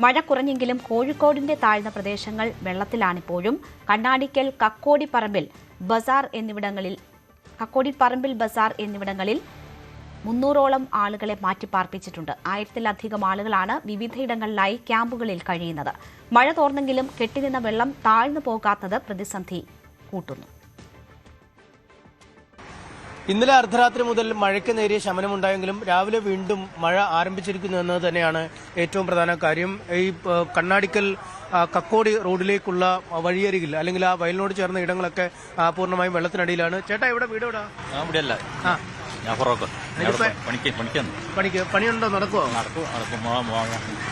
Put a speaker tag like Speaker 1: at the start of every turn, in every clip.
Speaker 1: മഴ കുറഞ്ഞെങ്കിലും കോഴിക്കോടിന്റെ താഴ്ന്ന പ്രദേശങ്ങൾ വെള്ളത്തിലാണിപ്പോഴും. കണ്ണാടിക്കൽ കക്കോടിപ്പറമ്പിൽ ബസാർ എന്നിവിടങ്ങളിൽ 300ഓളം ആളുകളെ മാറ്റിപ്പാർപ്പിച്ചിട്ടുണ്ട്. 1000-ലധികം ആളുകളാണ് വിവിധയിടങ്ങളിലായി ക്യാമ്പുകളിൽ കഴിയുന്നത്. മഴ തോർന്നെങ്കിലും കെട്ടിനിന്ന വെള്ളം താഴ്ന്നു പോകാത്തത് പ്രതിസന്ധി കൂട്ടുന്നു.
Speaker 2: ഇന്നലെ അർദ്ധരാത്രി മുതൽ മഴയ്ക്ക് നേരിയ ശമനമുണ്ടായെങ്കിലും രാവിലെ വീണ്ടും മഴ ആരംഭിച്ചിരിക്കുന്നു എന്നത് തന്നെയാണ് ഏറ്റവും പ്രധാന കാര്യം. ഈ കണ്ണാടിക്കൽ കക്കോടി റോഡിലേക്കുള്ള വഴിയരികിൽ അല്ലെങ്കിൽ ആ വയലിനോട് ചേർന്ന ഇടങ്ങളൊക്കെ പൂർണ്ണമായും വെള്ളത്തിനടിയിലാണ്. ചേട്ടാ, ഇവിടെ വീട് എവിടാ? പണിയുണ്ടോ? നടക്കുമോ?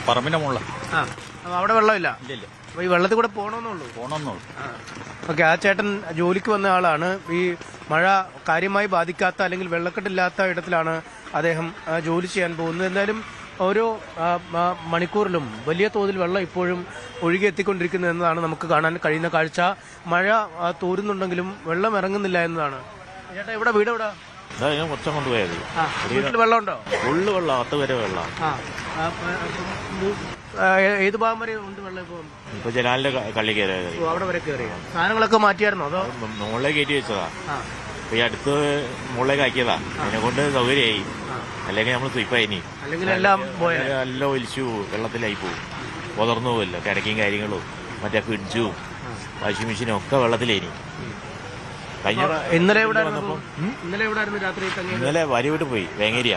Speaker 3: പറമ്പിന്റെ മുകളിൽ.
Speaker 2: അവിടെ വെള്ളമില്ല. ഈ വെള്ളത്തിൽ കൂടെ പോകണമെന്നുള്ളൂ. ഓക്കെ. ആ ചേട്ടൻ ജോലിക്ക് വന്ന ആളാണ്. ഈ മഴ കാര്യമായി ബാധിക്കാത്ത അല്ലെങ്കിൽ വെള്ളക്കെട്ടില്ലാത്ത ഇടത്തിലാണ് അദ്ദേഹം ജോലി ചെയ്യാൻ പോകുന്നത്. എന്തായാലും ഓരോ മണിക്കൂറിലും വലിയ തോതിൽ വെള്ളം ഇപ്പോഴും ഒഴുകിയെത്തിക്കൊണ്ടിരിക്കുന്നു എന്നതാണ് നമുക്ക് കാണാൻ കഴിയുന്ന കാഴ്ച. മഴ തോരുന്നുണ്ടെങ്കിലും വെള്ളം ഇറങ്ങുന്നില്ല എന്നതാണ്. ചേട്ടാ, ഇവിടെ വീട് എവിടാ?
Speaker 3: കുറച്ചും കൊണ്ടുപോയത്.
Speaker 2: വെള്ളമുണ്ടോ?
Speaker 3: ഫുള്ള് വെള്ളം, 10 വരെ വെള്ളം.
Speaker 2: ഏത് ഭാഗം വരെ ഉണ്ട് വെള്ളം?
Speaker 3: ഇപ്പൊ ജനാലിന്റെ കള്ളി കയറി
Speaker 2: അവിടെ വരെ കയറി. സാധനങ്ങളൊക്കെ മാറ്റിയായിരുന്നോ അതോ
Speaker 3: മുകളിലേക്ക് കയറ്റി വെച്ചതാ? ഈ അടുത്ത് മുകളിലേക്ക് ആക്കിയതാ. അതിനെ കൊണ്ട് സൗകര്യമായി. അല്ലെങ്കിൽ നമ്മൾ സ്വിപ്പായി.
Speaker 2: അല്ലെങ്കിൽ എല്ലാം
Speaker 3: ഒലിച്ചു വെള്ളത്തിലായി പോകും. പുതർന്നു പോവല്ലോ. കിടക്കയും കാര്യങ്ങളും മറ്റേ ഫ്രിഡ്ജും വാഷിംഗ് മെഷീനും ഒക്കെ വെള്ളത്തിലേനി.
Speaker 2: ഇന്നലെ
Speaker 3: വരി വിട്ട് പോയി വേങ്ങേരിയ.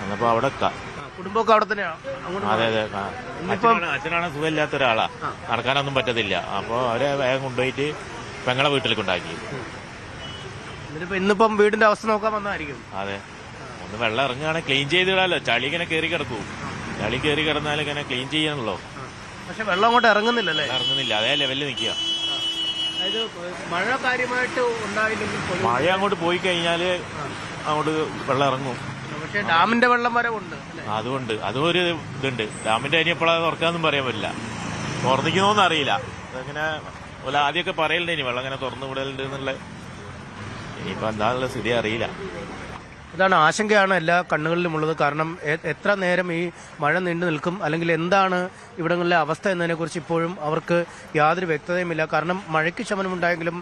Speaker 3: എന്നപ്പോ അവിടെ
Speaker 2: കുടുംബമൊക്കെ അവിടെ തന്നെയാണ്.
Speaker 3: അതെ അതെ. അച്ഛനാണ് സുഖമില്ലാത്ത ഒരാളാ, നടക്കാനൊന്നും പറ്റത്തില്ല. അപ്പൊ അവരെ വേഗം കൊണ്ടുപോയിട്ട് പെങ്ങളെ വീട്ടിലേക്ക് ഉണ്ടാക്കി.
Speaker 2: ഇന്നിപ്പം വീടിന്റെ അവസ്ഥ നോക്കാൻ വന്നായിരിക്കും.
Speaker 3: അതെ. ഒന്ന് വെള്ളം ഇറങ്ങുകയാണെങ്കിൽ ക്ലീൻ ചെയ്തിടാലോ. ചളി ഇങ്ങനെ കയറി കിടക്കൂ. ചളി കയറി കിടന്നാലും ഇങ്ങനെ ക്ലീൻ ചെയ്യണല്ലോ.
Speaker 2: പക്ഷെ വെള്ളം അങ്ങോട്ട് ഇറങ്ങുന്നില്ലല്ലേ?
Speaker 3: ഇറങ്ങുന്നില്ല. അതേ ലെവലിൽ നിൽക്കുക.
Speaker 2: മഴ കാര്യമായിട്ട് ഉണ്ടായില്ലെങ്കിൽ
Speaker 3: മഴ അങ്ങോട്ട് പോയി കഴിഞ്ഞാല് അങ്ങോട്ട് വെള്ളം ഇറങ്ങും.
Speaker 2: പക്ഷെ ഡാമിന്റെ വെള്ളം വരെ ഉണ്ട്.
Speaker 3: അതുകൊണ്ട് അതും ഒരു ഇതുണ്ട്. ഡാമിന്റെ അരി എപ്പോഴാണ് തുറക്കാന്നും പറയാൻ പറ്റില്ല. തുറന്നിക്കുന്നോന്നും അറിയില്ല. അതങ്ങനെ ആദ്യമൊക്കെ പറയലുണ്ട് ഇനി വെള്ളം അങ്ങനെ തുറന്നു വിടലുണ്ട് എന്നുള്ള. ഇനിയിപ്പോ എന്താണുള്ള സ്ഥിതി അറിയില്ല.
Speaker 2: ഇതാണ് ആശങ്കയാണ് എല്ലാ കണ്ണുകളിലും ഉള്ളത്. കാരണം എത്ര നേരം ഈ മഴ നീണ്ടു നിൽക്കും, അല്ലെങ്കിൽ എന്താണ് ഇവിടങ്ങളിലെ അവസ്ഥ എന്നതിനെക്കുറിച്ച് ഇപ്പോഴും അവർക്ക് യാതൊരു വ്യക്തതയുമില്ല. കാരണം മഴയ്ക്ക് ശമനമുണ്ടായെങ്കിലും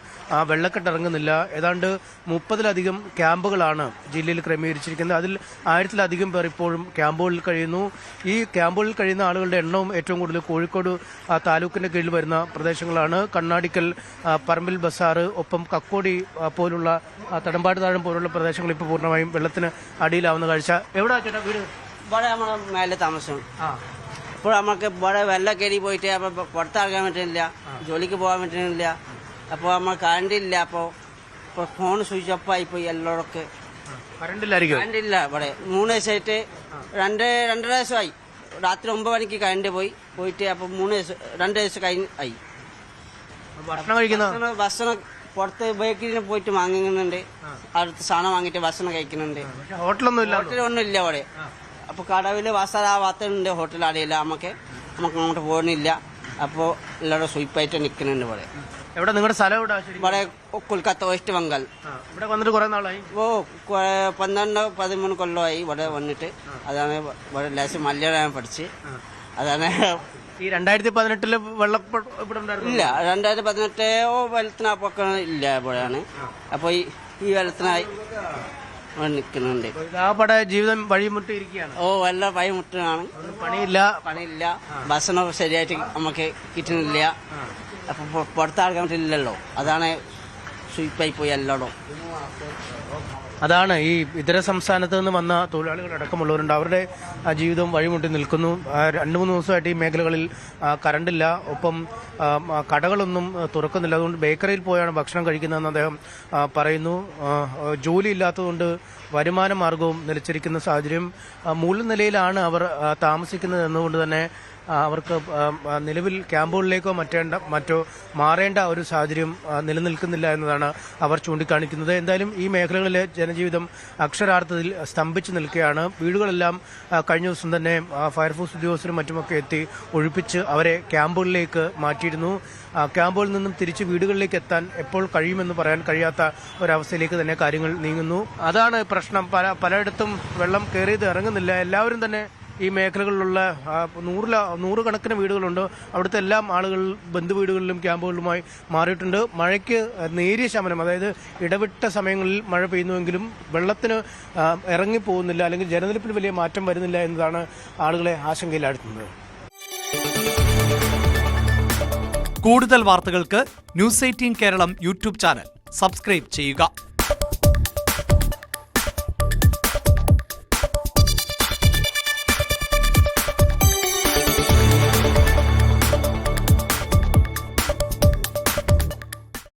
Speaker 2: വെള്ളക്കെട്ട് ഇറങ്ങുന്നില്ല. ഏതാണ്ട് 30-ലധികം ക്യാമ്പുകളാണ് ജില്ലയിൽ ക്രമീകരിച്ചിരിക്കുന്നത്. അതിൽ 1000-ലധികം പേർ ഇപ്പോഴും ക്യാമ്പുകളിൽ കഴിയുന്നു. ഈ ക്യാമ്പുകളിൽ കഴിയുന്ന ആളുകളുടെ എണ്ണവും ഏറ്റവും കൂടുതൽ കോഴിക്കോട് താലൂക്കിന്റെ കീഴിൽ വരുന്ന പ്രദേശങ്ങളാണ്. കണ്ണാടിക്കൽ, പറമ്പിൽ ബസാർ, ഒപ്പം കക്കോടി പോലുള്ള തടമ്പാട് താഴം പോലുള്ള പ്രദേശങ്ങൾ ഇപ്പോൾ പൂർണ്ണമായും വെള്ളത്തിന് അടിയിലാവുന്ന കാഴ്ച. എവിടെ ചേട്ടാ വീട്?
Speaker 4: ഇവിടെ നമ്മളെ മേലെ താമസം. ഇപ്പോൾ നമുക്ക് ഇവിടെ വെള്ളം കയറി പോയിട്ട് അപ്പോൾ പുറത്തിറങ്ങാൻ പറ്റുന്നില്ല, ജോലിക്ക് പോകാൻ പറ്റുന്നില്ല. അപ്പോൾ നമ്മൾ കറണ്ട് ഇല്ല. അപ്പോൾ ഫോൺ സ്വിച്ച് ഓഫ് ആയിപ്പോയി. എല്ലാവരൊക്കെ കറണ്ട് ഇല്ല. ഇവിടെ 3 ദിവസമായിട്ട് 2.5 ദിവസമായി. രാത്രി 9 മണിക്ക് കറണ്ട് പോയിട്ട് അപ്പോൾ 2 ദിവസം ആയി. ഭക്ഷണം പുറത്ത് ബേക്കറിന് പോയിട്ട് വാങ്ങുന്നുണ്ട്. അടുത്ത് സാധനം വാങ്ങിയിട്ട് ഭക്ഷണം കഴിക്കുന്നുണ്ട്. ഹോട്ടലൊന്നും ഇല്ല ഇവിടെ. അപ്പൊ കടവില് വാസമുണ്ട്, ഹോട്ടൽ അറിയില്ല. നമുക്ക് അങ്ങോട്ട് പോകുന്നില്ല. അപ്പോൾ എല്ലാവരും സ്വീപ്പായിട്ട് നിൽക്കുന്നുണ്ട് ഇവിടെ.
Speaker 2: എവിടെ നിങ്ങളുടെ സ്ഥലം?
Speaker 4: ഇവിടെ കൊൽക്കത്ത, വെസ്റ്റ് ബംഗാൾ.
Speaker 2: ഇവിടെ വന്നിട്ട് കുറെ നാളായി.
Speaker 4: 12-13 കൊല്ലമായി ഇവിടെ വന്നിട്ട്. അതാണ് ഇവിടെ ലേശം മലയാളം പഠിച്ച്. അതാണ്
Speaker 2: ഈ 2018 വെള്ളം
Speaker 4: ഇല്ല. 2018 വെള്ളത്തിനപ്പൊക്കെ ഇല്ല ഇവിടെയാണ്. അപ്പൊ ഈ വെള്ളത്തിനായി നിൽക്കുന്നുണ്ട്.
Speaker 2: ജീവിതം വഴിമുട്ടിയിരിക്കുകയാണ്.
Speaker 4: എല്ലാം വഴിമുട്ടാണ്. പണിയില്ല. ഭക്ഷണം ശരിയായിട്ട് നമുക്ക് കിട്ടുന്നില്ല. അപ്പൊ പുറത്താക്കാൻ പറ്റില്ലല്ലോ. അതാണ് സ്വീപ്പായി പോയി എല്ലായിടും.
Speaker 2: അതാണ് ഈ ഇതര സംസ്ഥാനത്ത് നിന്ന് വന്ന തൊഴിലാളികൾ അടക്കമുള്ളവരുണ്ട്. അവരുടെ ജീവിതം വഴിമുട്ടി നിൽക്കുന്നു. 2-3 ദിവസമായിട്ട് ഈ മേഖലകളിൽ കറണ്ടില്ല. ഒപ്പം കടകളൊന്നും തുറക്കുന്നില്ല. അതുകൊണ്ട് ബേക്കറിയിൽ പോയാണ് ഭക്ഷണം കഴിക്കുന്നതെന്ന് അദ്ദേഹം പറയുന്നു. ജോലി ഇല്ലാത്തതുകൊണ്ട് വരുമാന മാർഗവും നിലച്ചിരിക്കുന്ന സാഹചര്യം. മുകളിൽ അവർ താമസിക്കുന്നത് എന്നുകൊണ്ട് തന്നെ അവർക്ക് നിലവിൽ ക്യാമ്പുകളിലേക്കോ മറ്റോ മാറേണ്ട ഒരു സാഹചര്യം നിലനിൽക്കുന്നില്ല എന്നതാണ് അവർ ചൂണ്ടിക്കാണിക്കുന്നത്. എന്തായാലും ഈ മേഖലകളിലെ ജനജീവിതം അക്ഷരാർത്ഥത്തിൽ സ്തംഭിച്ചു നിൽക്കുകയാണ്. വീടുകളെല്ലാം കഴിഞ്ഞ ദിവസം തന്നെ ഫയർഫോഴ്സ് ഉദ്യോഗസ്ഥരും മറ്റുമൊക്കെ എത്തി ഒഴിപ്പിച്ച് അവരെ ക്യാമ്പുകളിലേക്ക് മാറ്റിയിരുന്നു. ക്യാമ്പുകളിൽ നിന്നും തിരിച്ച് വീടുകളിലേക്ക് എത്താൻ എപ്പോൾ കഴിയുമെന്ന് പറയാൻ കഴിയാത്ത ഒരവസ്ഥയിലേക്ക് തന്നെ കാര്യങ്ങൾ നീങ്ങുന്നു. അതാണ് പ്രശ്നം. പലയിടത്തും വെള്ളം കയറിയത് ഇറങ്ങുന്നില്ല. എല്ലാവരും തന്നെ ഈ മേഖലകളിലുള്ള നൂറുകണക്കിന് വീടുകളുണ്ട്. അവിടുത്തെ എല്ലാം ആളുകൾ ബന്ധുവീടുകളിലും ക്യാമ്പുകളിലുമായി മാറിയിട്ടുണ്ട്. മഴയ്ക്ക് നേരിയ ശമനം, അതായത് ഇടവിട്ട സമയങ്ങളിൽ മഴ പെയ്യുന്നുവെങ്കിലും വെള്ളത്തിന് ഇറങ്ങിപ്പോകുന്നില്ല, അല്ലെങ്കിൽ ജലനിരപ്പിൽ വലിയ മാറ്റം വരുന്നില്ല എന്നതാണ് ആളുകളെ ആശങ്കയിലാഴ്ത്തുന്നത്.
Speaker 5: കൂടുതൽ വാർത്തകൾക്ക് news 18 Keralam YouTube channel subscribe ചെയ്യുക.